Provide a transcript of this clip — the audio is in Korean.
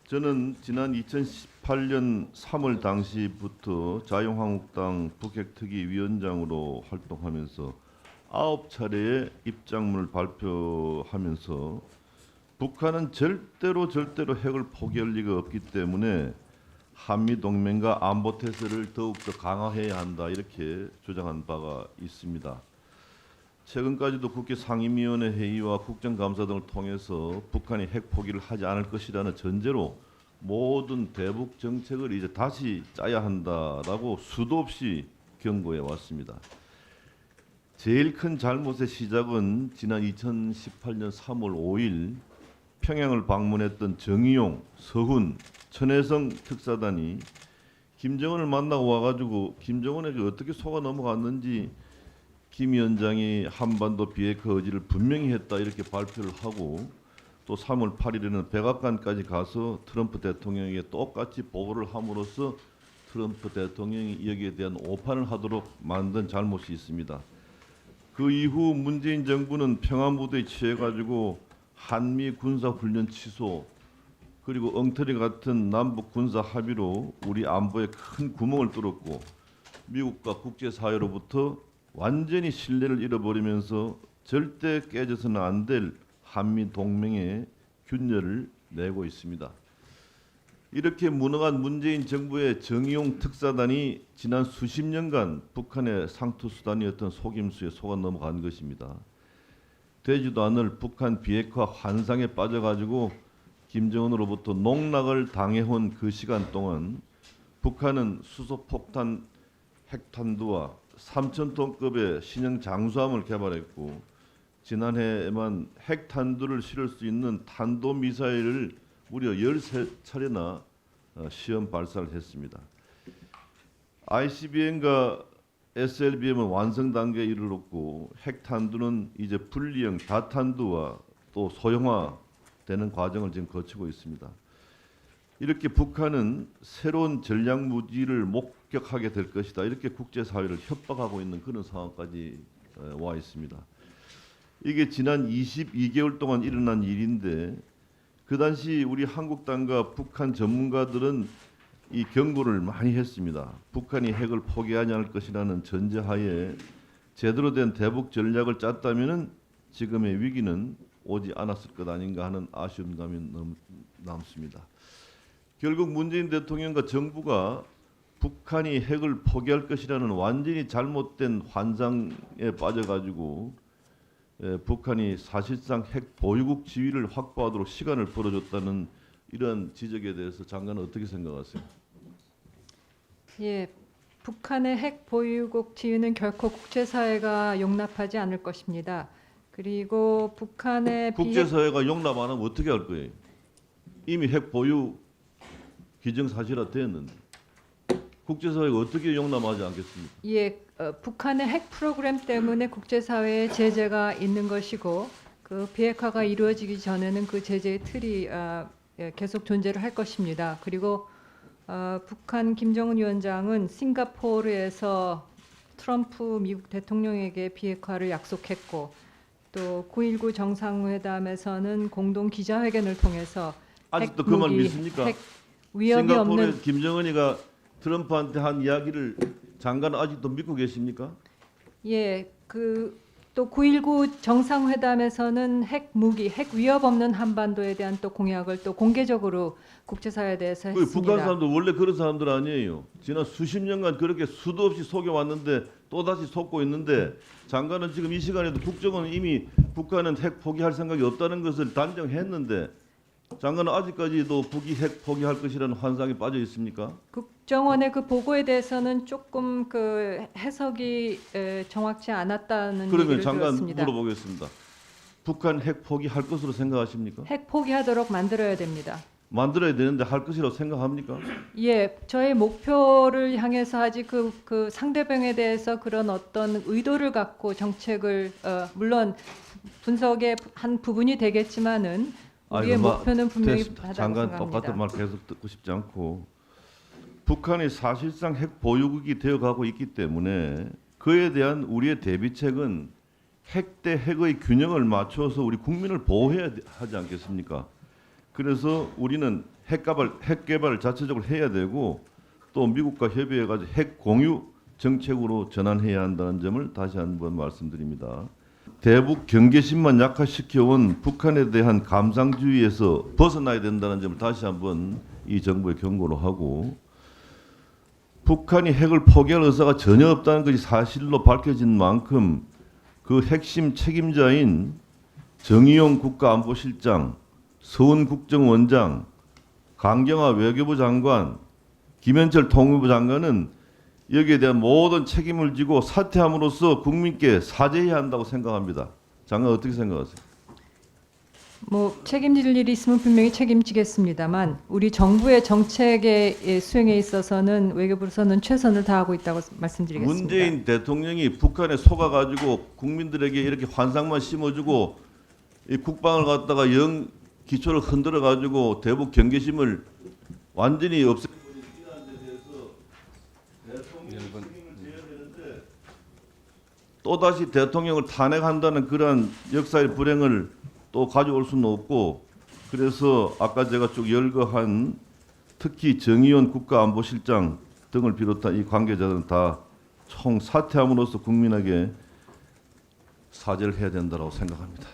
저는 지난 2018년 3월 당시부터 자유한국당 북핵특위위원장으로 활동하면서 9차례의 입장문을 발표하면서 북한은 절대로 핵을 포기할 리가 없기 때문에 한미동맹과 안보태세를 더욱더 강화해야 한다 이렇게 주장한 바가 있습니다. 최근까지도 국회 상임위원회 회의와 국정감사 등을 통해서 북한이 핵 포기를 하지 않을 것이라는 전제로 모든 대북 정책을 이제 다시 짜야 한다라고 수도 없이 경고해 왔습니다. 제일 큰 잘못의 시작은 지난 2018년 3월 5일 평양을 방문했던 정의용, 서훈, 천혜성 특사단이 김정은을 만나고 와가지고 김정은에게 어떻게 속아 넘어갔는지 김 위원장이 한반도 비핵화 의지를 분명히 했다 이렇게 발표를 하고 또 3월 8일에는 백악관까지 가서 트럼프 대통령에게 똑같이 보고를 함으로써 트럼프 대통령이 여기에 대한 오판을 하도록 만든 잘못이 있습니다. 그 이후 문재인 정부는 평화무드에 취해가지고 한미 군사훈련 취소 그리고 엉터리 같은 남북 군사 합의로 우리 안보에 큰 구멍을 뚫었고 미국과 국제사회로부터 완전히 신뢰를 잃어버리면서 절대 깨져서는 안 될 한미 동맹의 균열을 내고 있습니다. 이렇게 무능한 문재인 정부의 정의용 특사단이 지난 수십 년간 북한의 상투수단이었던 속임수에 속아 넘어간 것입니다. 되지도 않을 북한 비핵화 환상에 빠져가지고 김정은으로부터 농락을 당해온 그 시간 동안 북한은 수소폭탄 핵탄두와 3,000톤급의 신형 장수함을 개발했고 지난해에만 핵탄두를 실을 수 있는 탄도미사일을 무려 13차례나 시험 발사를 했습니다. ICBM과 SLBM은 완성 단계에 이르렀고 핵탄두는 이제 분리형 다탄두와 또 소형화되는 과정을 지금 거치고 있습니다. 이렇게 북한은 새로운 전략 무기를 목격하게 될 것이다. 이렇게 국제사회를 협박하고 있는 그런 상황까지 와 있습니다. 이게 지난 22개월 동안 일어난 일인데 그 당시 우리 한국당과 북한 전문가들은 이 경고를 많이 했습니다. 북한이 핵을 포기하지 않을 것이라는 전제하에 제대로 된 대북 전략을 짰다면은 지금의 위기는 오지 않았을 것 아닌가 하는 아쉬움감이 남습니다. 결국 문재인 대통령과 정부가 북한이 핵을 포기할 것이라는 완전히 잘못된 환상에 빠져가지고 북한이 사실상 핵 보유국 지위를 확보하도록 시간을 벌어줬다는 이런 지적에 대해서 장관은 어떻게 생각하세요? 예, 북한의 핵 보유국 지위는 결코 국제사회가 용납하지 않을 것입니다. 그리고 북한의 국제사회가 용납 안 하면 어떻게 할 거예요? 이미 핵 보유 기정사실화 되었는데 국제사회가 어떻게 용납하지 않겠습니까? 예, 북한의 핵 프로그램 때문에 국제사회에 제재가 있는 것이고 그 비핵화가 이루어지기 전에는 그 제재의 틀이 계속 존재를 할 것입니다. 그리고 북한 김정은 위원장은 싱가포르에서 트럼프 미국 대통령에게 비핵화를 약속했고 또 9.19 정상회담에서는 공동 기자회견을 통해서 아직도 그 말 믿습니까? 핵 위협이 싱가포르에 없는 김정은이가 트럼프한테 한 이야기를 장관은 아직도 믿고 계십니까? 예, 또 9.19 정상회담에서는 핵 무기, 핵 위협 없는 한반도에 대한 또 공약을 또 공개적으로 국제사회에 대해서 그 했습니다. 북한 사람들 원래 그런 사람들 아니에요. 지난 수십 년간 그렇게 수도 없이 속여왔는데 또다시 속고 있는데 장관은 지금 이 시간에도 국정원은 이미 북한은 핵 포기할 생각이 없다는 것을 단정했는데 장관은 아직까지도 북이 핵 포기할 것이라는 환상에 빠져 있습니까? 국정원의 그 보고에 대해서는 조금 그 해석이 정확치 않았다는 그러면 얘기를 장관 들었습니다. 물어보겠습니다. 북한 핵 포기할 것으로 생각하십니까? 핵 포기하도록 만들어야 됩니다. 만들어야 되는데 할 것이라고 생각합니까? 예, 저의 목표를 향해서 아직 그 상대방에 대해서 그런 어떤 의도를 갖고 정책을 물론 분석의 한 부분이 되겠지만은 우리의 목표는 분명히 됐습니다. 하다고 장관 생각합니다. 똑같은 말 계속 듣고 싶지 않고 북한이 사실상 핵 보유국이 되어가고 있기 때문에 그에 대한 우리의 대비책은 핵 대 핵의 균형을 맞춰서 우리 국민을 보호해야 하지 않겠습니까? 그래서 우리는 핵 개발을 자체적으로 해야 되고 또 미국과 협의해가지고 핵 공유 정책으로 전환해야 한다는 점을 다시 한번 말씀드립니다. 대북 경계심만 약화시켜온 북한에 대한 감상주의에서 벗어나야 된다는 점을 다시 한번 이 정부에 경고를 하고 북한이 핵을 포기할 의사가 전혀 없다는 것이 사실로 밝혀진 만큼 그 핵심 책임자인 정의용 국가안보실장, 서훈 국정원장, 강경화 외교부 장관, 김현철 통일부 장관은 여기에 대한 모든 책임을 지고 사퇴함으로써 국민께 사죄해야 한다고 생각합니다. 장관 어떻게 생각하세요? 뭐 책임질 일이 있으면 분명히 책임지겠습니다만 우리 정부의 정책의 수행에 있어서는 외교부로서는 최선을 다하고 있다고 말씀드리겠습니다. 문재인 대통령이 북한에 속아가지고 국민들에게 이렇게 환상만 심어주고 이 국방을 갖다가 기초를 흔들어가지고 대북 경계심을 완전히 없애버린 데 대해서 대통령이 책임을 져야 되는데 또다시 대통령을 탄핵한다는 그러한 역사의 불행을 또 가져올 수는 없고 그래서 아까 제가 쭉 열거한 특히 정의원 국가안보실장 등을 비롯한 이 관계자들은 다 총 사퇴함으로써 국민에게 사죄를 해야 된다고 생각합니다.